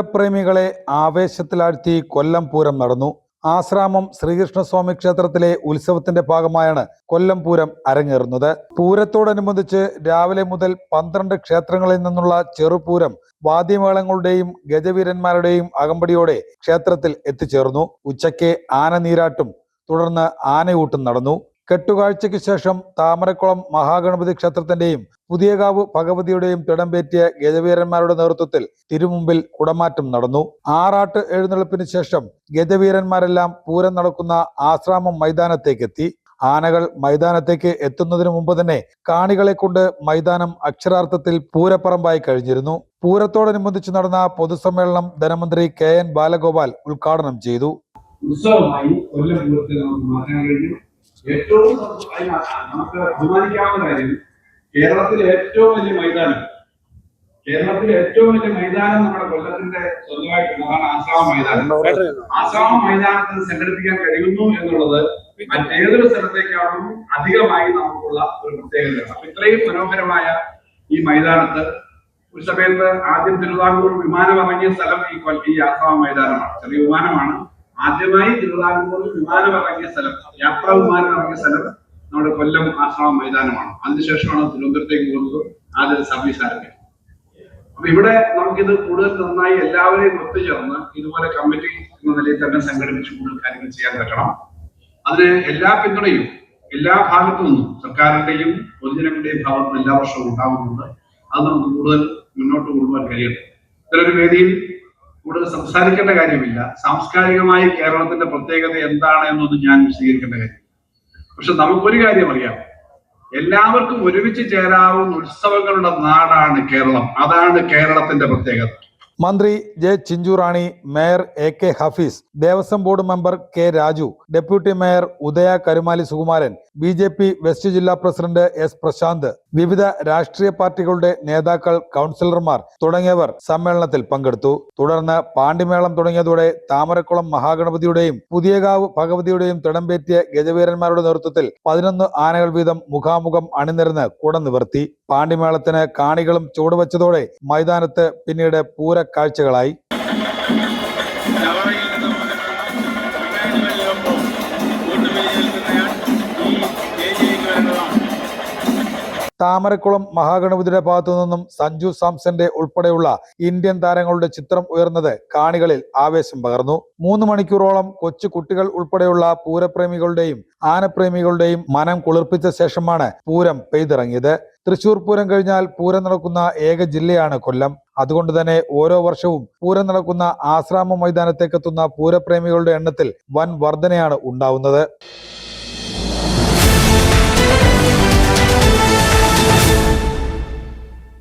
പൂരപ്രേമികളെ ആവേശത്തിലാഴ്ത്തി കൊല്ലം പൂരം നടന്നു. ആശ്രാമം ശ്രീകൃഷ്ണസ്വാമി ക്ഷേത്രത്തിലെ ഉത്സവത്തിന്റെ ഭാഗമായാണ് കൊല്ലം പൂരം അരങ്ങേറുന്നത്. പൂരത്തോടനുബന്ധിച്ച് രാവിലെ മുതൽ 12 ക്ഷേത്രങ്ങളിൽ നിന്നുള്ള ചെറുപൂരം വാദ്യമേളങ്ങളുടെയും ഗജവീരന്മാരുടെയും അകമ്പടിയോടെ ക്ഷേത്രത്തിൽ എത്തിച്ചേർന്നു. ഉച്ചയ്ക്ക് ആനനീരാട്ടും തുടർന്ന് ആനയൂട്ടും നടന്നു. കെട്ടുകാഴ്ചയ്ക്ക് ശേഷം താമരക്കുളം മഹാഗണപതി ക്ഷേത്രത്തിന്റെയും പുതിയകാവ് ഭഗവതിയുടെയും തിടമ്പേറ്റിയ ഗജവീരന്മാരുടെ നേതൃത്വത്തിൽ തിരുമുമ്പിൽ കുടമാറ്റം നടന്നു. ആറാട്ട് എഴുന്നള്ളിപ്പിന് ശേഷം ഗജവീരന്മാരെല്ലാം പൂരം നടക്കുന്ന ആശ്രാമം മൈതാനത്തേക്കെത്തി. ആനകൾ മൈതാനത്തേക്ക് എത്തുന്നതിന് മുമ്പ് തന്നെ കാണികളെ കൊണ്ട് മൈതാനം അക്ഷരാർത്ഥത്തിൽ പൂരപ്പറമ്പായി കഴിഞ്ഞിരുന്നു. പൂരത്തോടനുബന്ധിച്ച് നടന്ന പൊതുസമ്മേളനം ധനമന്ത്രി KN ബാലഗോപാൽ ഉദ്ഘാടനം ചെയ്തു. ഉത്സവമായി കൊല്ലം പൂരത്തെ നമുക്ക് മാറ്റാൻ കഴിഞ്ഞു. ഏറ്റവും നമുക്ക് അഭിമാനിക്കാവുന്ന കാര്യം, കേരളത്തിലെ ഏറ്റവും വലിയ മൈതാനം നമ്മുടെ കൊല്ലത്തിന്റെ സ്വന്തമായിട്ടുള്ളതാണ് ആശ്രാമം മൈതാനം. ആശ്രാമം മൈതാനത്തിന് സംഘടിപ്പിക്കാൻ കഴിയുന്നു എന്നുള്ളത് മറ്റേതൊരു സ്ഥലത്തേക്കാളും അധികമായി നമുക്കുള്ള ഒരു പ്രത്യേകതയാണ്. അപ്പൊ ഇത്രയും മനോഹരമായ ഈ മൈതാനത്ത് ഒരു സമയത്ത് ആദ്യം തിരുവിതാംകൂർ വിമാനം ഇറങ്ങിയ സ്ഥലം ഈ ആശ്രാമം മൈതാനമാണ്. ചെറിയ വിമാനമാണ് ആദ്യമായി തിരുവിതാംകൂർ വിമാനം ഇറങ്ങിയ സ്ഥലം, യാത്രാ വിമാനം ഇറങ്ങിയ സ്ഥലം നമ്മുടെ കൊല്ലം ആശ്രാമം മൈതാനമാണ്. അതിനുശേഷമാണ് തിരുവനന്തപുരത്തേക്ക് പോകുന്നത്, ആദ്യം സർവീസ് ആരംഭിച്ചത്. അപ്പൊ ഇവിടെ നമുക്കിത് കൂടുതൽ നന്നായി എല്ലാവരെയും ഒത്തുചേർന്ന് ഇതുപോലെ കമ്മിറ്റി എന്ന നിലയിൽ തന്നെ സംഘടിപ്പിച്ച് കൂടുതൽ കാര്യങ്ങൾ ചെയ്യാൻ പറ്റണം. അതിന് എല്ലാ പിന്തുണയും എല്ലാ ഭാഗത്തു നിന്നും, സർക്കാരിന്റെയും പൊതുജനങ്ങളുടെയും ഭാഗത്തും എല്ലാ വർഷവും ഉണ്ടാകുന്നുണ്ട്. അത് നമുക്ക് കൂടുതൽ മുന്നോട്ട് കൊണ്ടുപോകാൻ കഴിയട്ടെ. ഇത്തരൊരു വേദിയിൽ കൂടുതൽ സംസാരിക്കേണ്ട കാര്യമില്ല. സാംസ്കാരികമായി കേരളത്തിന്റെ പ്രത്യേകത എന്താണ് എന്നൊന്നും ഞാൻ വിശദീകരിക്കേണ്ട കാര്യം. പക്ഷെ നമുക്കൊരു കാര്യം അറിയാം, എല്ലാവർക്കും ഒരുമിച്ച് ചേരാവുന്ന ഉത്സവങ്ങളുടെ നാടാണ് കേരളം. അതാണ് കേരളത്തിന്റെ പ്രത്യേകത. മന്ത്രി J. Chinchurani, mayor AK Hafeez, Devaswom board member K. Raju, deputy mayor Udaya Karumali Sukumaran, BJP west ജില്ലാ പ്രസിഡന്റ് S. പ്രശാന്ത്, വിവിധ രാഷ്ട്രീയ പാർട്ടികളുടെ നേതാക്കൾ, കൗൺസിലർമാർ തുടങ്ങിയവർ സമ്മേളനത്തിൽ പങ്കെടുത്തു. തുടർന്ന് പാണ്ടിമേളം തുടങ്ങിയതോടെ താമരക്കുളം മഹാഗണപതിയുടെയും പുതിയകാവ് ഭഗവതിയുടെയും തിടമ്പേറ്റിയ ഗജവീരന്മാരുടെ നേതൃത്വത്തിൽ 11 ആനകൾ വീതം മുഖാമുഖം അണിനിരന്ന് കുട നിവർത്തി. പാണ്ടിമേളത്തിന് കാണികളും ചുവടുവെച്ചതോടെ മൈതാനത്ത് പിന്നീട് പൂര കാഴ്ചകളായി. താമരക്കുളം മഹാഗണപതിയുടെ ഭാഗത്തു നിന്നും സഞ്ജു സാംസന്റെ ഉൾപ്പെടെയുള്ള ഇന്ത്യൻ താരങ്ങളുടെ ചിത്രം ഉയർന്നത് കാണികളിൽ ആവേശം പകർന്നു. 3 മണിക്കൂറോളം കൊച്ചു കുട്ടികൾ ഉൾപ്പെടെയുള്ള പൂരപ്രേമികളുടെയും ആനപ്രേമികളുടെയും മനം കുളിർപ്പിച്ച ശേഷമാണ് പൂരം പെയ്തിറങ്ങിയത്. തൃശൂർ പൂരം കഴിഞ്ഞാൽ പൂരം നടക്കുന്ന ഏക ജില്ലയാണ് കൊല്ലം. അതുകൊണ്ട് തന്നെ ഓരോ വർഷവും പൂരം നടക്കുന്ന ആശ്രാമ മൈതാനത്തേക്കെത്തുന്ന പൂരപ്രേമികളുടെ എണ്ണത്തിൽ വൻ വർധനയാണ് ഉണ്ടാവുന്നത്.